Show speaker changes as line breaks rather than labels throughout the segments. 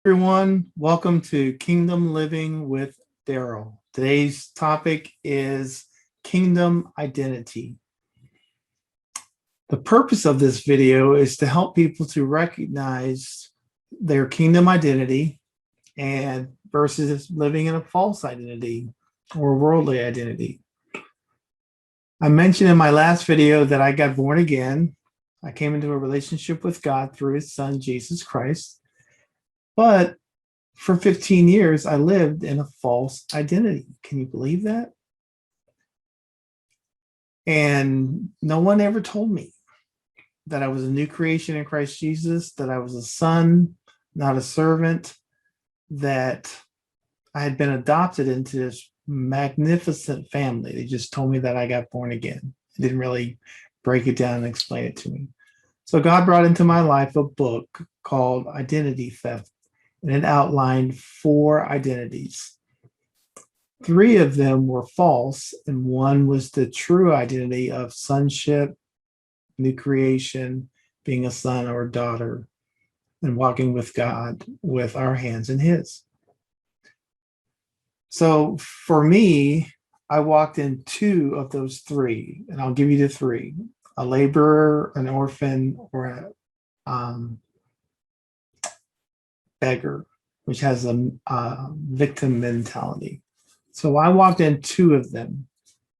Everyone, welcome to Kingdom Living with Daryl. Today's topic is kingdom identity. The purpose of this video is to help people to recognize their kingdom identity and versus living in a false identity or worldly identity. I mentioned in my last video that I got born again. I came into a relationship with God through his son, Jesus Christ. But for 15 years, I lived in a false identity. Can you believe that? And no one ever told me that I was a new creation in Christ Jesus, that I was a son, not a servant, that I had been adopted into this magnificent family. They just told me that I got born again. They didn't really break it down and explain it to me. So God brought into my life a book called Identity Theft, and it outlined 4 identities. 3 of them were false, and 1 was the true identity of sonship, new creation, being a son or a daughter, and walking with God with our hands in his. So for me, I walked in 2 of those 3, and I'll give you the 3: a laborer, an orphan, or a beggar, which has a victim mentality. So I walked in 2 of them.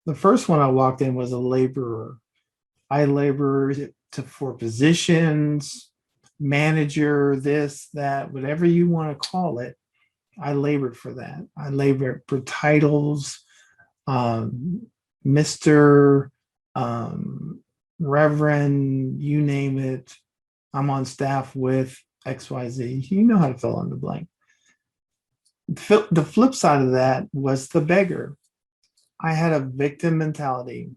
The first one I walked in was a laborer. I labored for positions, manager, this, that, whatever you want to call it. I labored for that. I labored for titles, Mr., Reverend, you name it. I'm on staff with XYZ. You know how to fill in the blank. The flip side of that was the beggar. I had a victim mentality.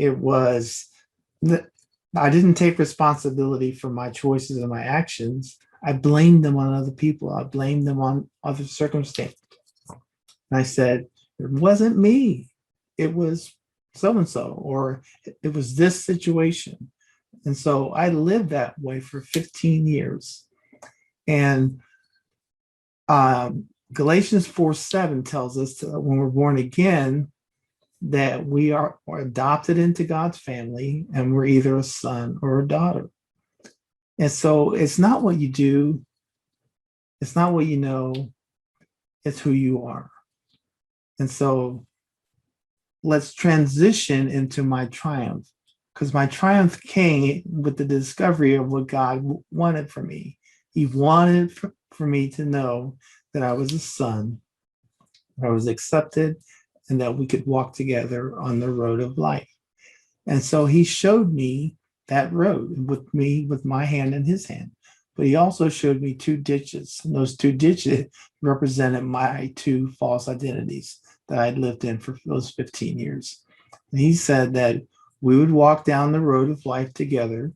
It was I didn't take responsibility for my choices and my actions. I blamed them on other people. I blamed them on other circumstances. And I said, it wasn't me. It was so-and-so, or it was this situation. And so I lived that way for 15 years. And Galatians 4:7 tells us that when we're born again, that we are adopted into God's family, and we're either a son or a daughter. And so it's not what you do, it's not what you know, it's who you are. And so let's transition into my triumph, because my triumph came with the discovery of what God wanted for me. He wanted for me to know that I was a son, that I was accepted, and that we could walk together on the road of life. And so he showed me that road with my hand in his hand. But he also showed me 2 ditches. And those 2 ditches represented my 2 false identities that I'd lived in for those 15 years. And he said that we would walk down the road of life together.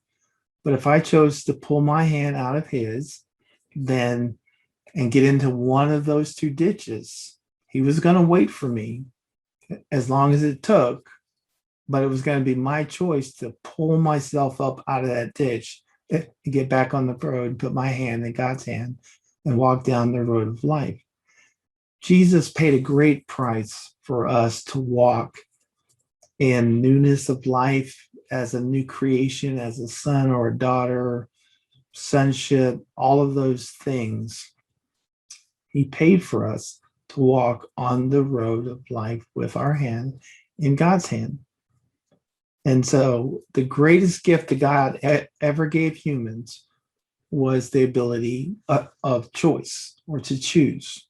But if I chose to pull my hand out of his, then and get into one of those 2 ditches, he was going to wait for me as long as it took, but it was going to be my choice to pull myself up out of that ditch, get back on the road, put my hand in God's hand, and walk down the road of life. Jesus paid a great price for us to walk in newness of life, as a new creation, as a son or a daughter, sonship, all of those things. He paid for us to walk on the road of life with our hand in God's hand. And so the greatest gift that God ever gave humans was the ability of choice, or to choose.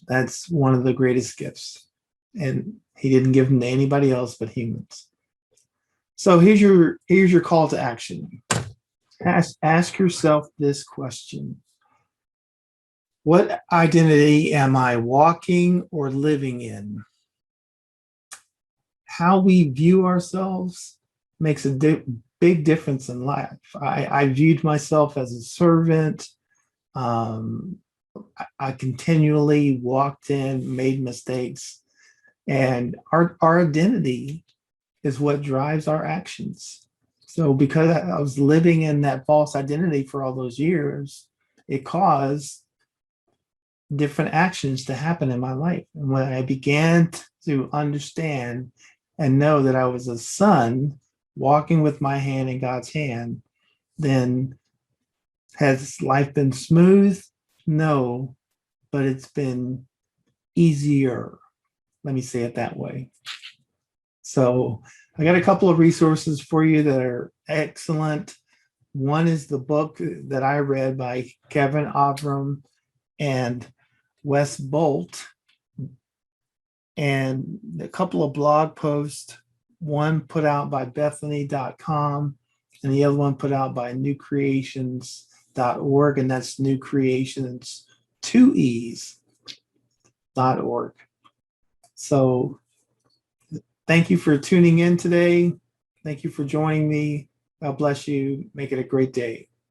That's one of the greatest gifts. And he didn't give them to anybody else but humans. So here's your call to action. Ask yourself this question: what identity am I walking or living in? How we view ourselves makes a big difference in life. I viewed myself as a servant. I continually walked in, made mistakes, and our identity is what drives our actions. So because I was living in that false identity for all those years, it caused different actions to happen in my life. And when I began to understand and know that I was a son walking with my hand in God's hand, then has life been smooth? No, but it's been easier. Let me say it that way. So I got a couple of resources for you that are excellent. One is the book that I read by Kevin Avram and Wes Bolt, and a couple of blog posts, one put out by Bethany.com and the other one put out by newcreations.org, and that's New Creations, 2e's.org. So thank you for tuning in today. Thank you for joining me. God bless you. Make it a great day.